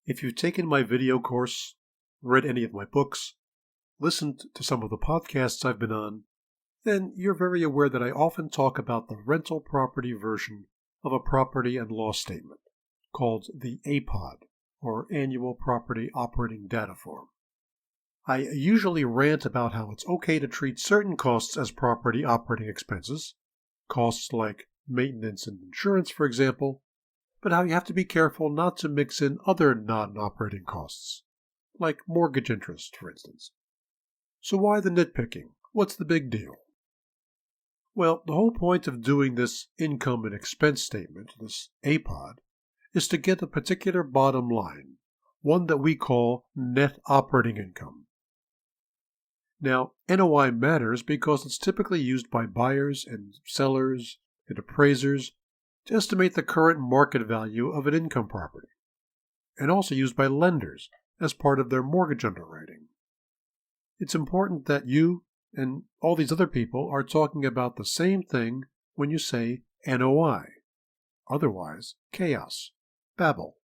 If you've taken my video course, read any of my books, listened to some of the podcasts I've been on, then you're very aware that I often talk about the rental property version of a property and loss statement, called the APOD, or Annual Property Operating Data Form. I usually rant about how it's okay to treat certain costs as property operating expenses, costs like maintenance and insurance, for example, but how you have to be careful not to mix in other non-operating costs, like mortgage interest, for instance. So why the nitpicking? What's the big deal? Well, the whole point of doing this income and expense statement, this APOD, is to get a particular bottom line, one that we call net operating income. Now, NOI matters because it's typically used by buyers and sellers and appraisers to estimate the current market value of an income property, and also used by lenders as part of their mortgage underwriting. It's important that you and all these other people are talking about the same thing when you say NOI. Otherwise, chaos, babble.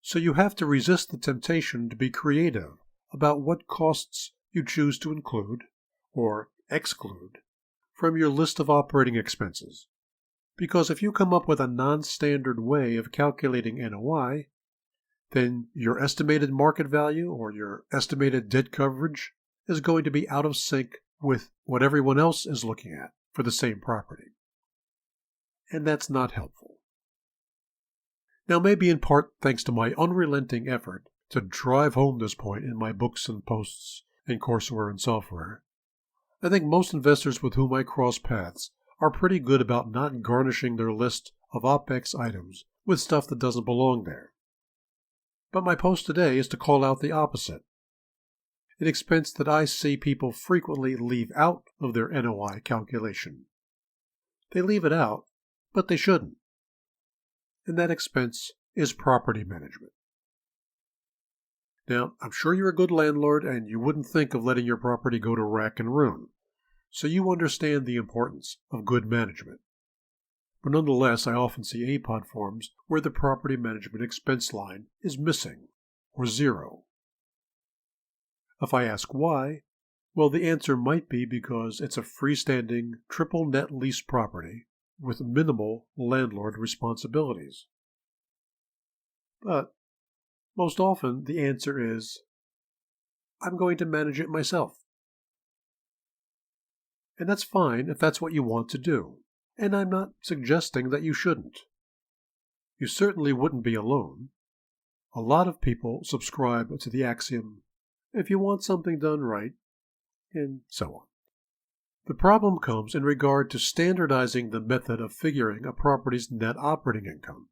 So you have to resist the temptation to be creative about what costs you choose to include or exclude from your list of operating expenses. Because if you come up with a non-standard way of calculating NOI, then your estimated market value or your estimated debt coverage is going to be out of sync with what everyone else is looking at for the same property. And that's not helpful. Now, maybe in part thanks to my unrelenting effort to drive home this point in my books and posts and courseware and software, I think most investors with whom I cross paths are pretty good about not garnishing their list of OPEX items with stuff that doesn't belong there. But my post today is to call out the opposite. An expense that I see people frequently leave out of their NOI calculation. They leave it out, but they shouldn't. And that expense is property management. Now, I'm sure you're a good landlord and you wouldn't think of letting your property go to rack and ruin, so you understand the importance of good management. But nonetheless, I often see APOD forms where the property management expense line is missing, or zero. If I ask why, well, the answer might be because it's a freestanding triple net lease property with minimal landlord responsibilities. But most often the answer is, I'm going to manage it myself. And that's fine if that's what you want to do, and I'm not suggesting that you shouldn't. You certainly wouldn't be alone. A lot of people subscribe to the axiom, if you want something done right, and so on. The problem comes in regard to standardizing the method of figuring a property's net operating income,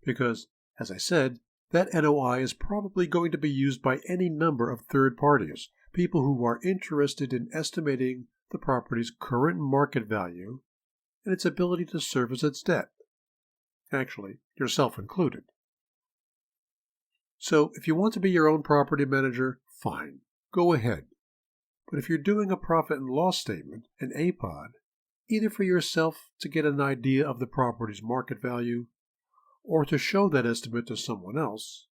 because, as I said, that NOI is probably going to be used by any number of third parties, people who are interested in estimating the property's current market value and its ability to service its debt. Actually, yourself included. So, if you want to be your own property manager, fine, go ahead. But if you're doing a profit and loss statement, an APOD, either for yourself to get an idea of the property's market value, or to show that estimate to someone else,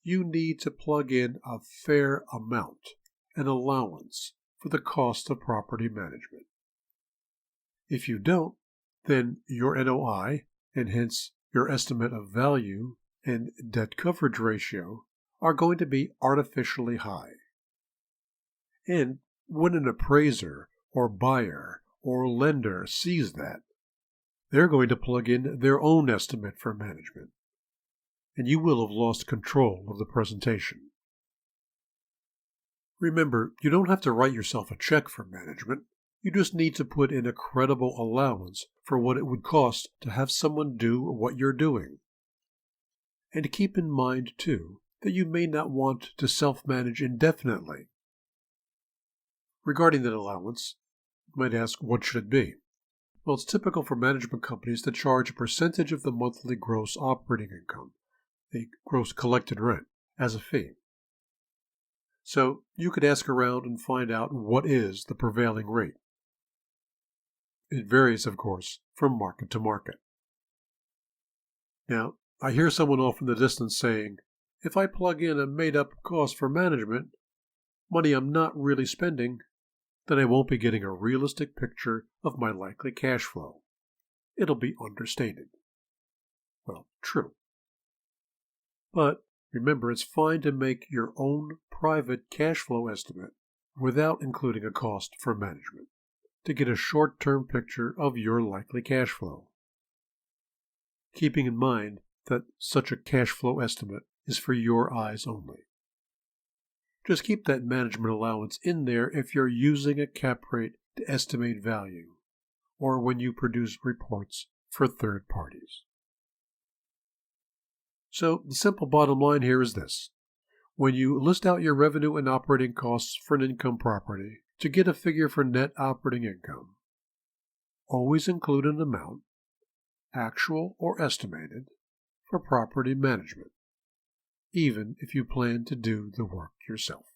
you need to plug in a fair amount, an allowance, for the cost of property management. If you don't, then your NOI, and hence your estimate of value and debt coverage ratio, are going to be artificially high. And when an appraiser or buyer or lender sees that, they're going to plug in their own estimate for management, and you will have lost control of the presentation. Remember, you don't have to write yourself a check for management. You just need to put in a credible allowance for what it would cost to have someone do what you're doing. And keep in mind, too, that you may not want to self-manage indefinitely. Regarding that allowance, you might ask, what should it be? Well, it's typical for management companies to charge a percentage of the monthly gross operating income, the gross collected rent, as a fee. So you could ask around and find out what is the prevailing rate. It varies, of course, from market to market. Now, I hear someone off in the distance saying, If I plug in a made-up cost for management, money I'm not really spending, then I won't be getting a realistic picture of my likely cash flow. It'll be understated. Well, true. But remember, it's fine to make your own private cash flow estimate without including a cost for management to get a short-term picture of your likely cash flow. Keeping in mind that such a cash flow estimate is for your eyes only. Just keep that management allowance in there if you're using a cap rate to estimate value, or when you produce reports for third parties. So the simple bottom line here is this. When you list out your revenue and operating costs for an income property to get a figure for net operating income, always include an amount, actual or estimated, for property management, even if you plan to do the work yourself.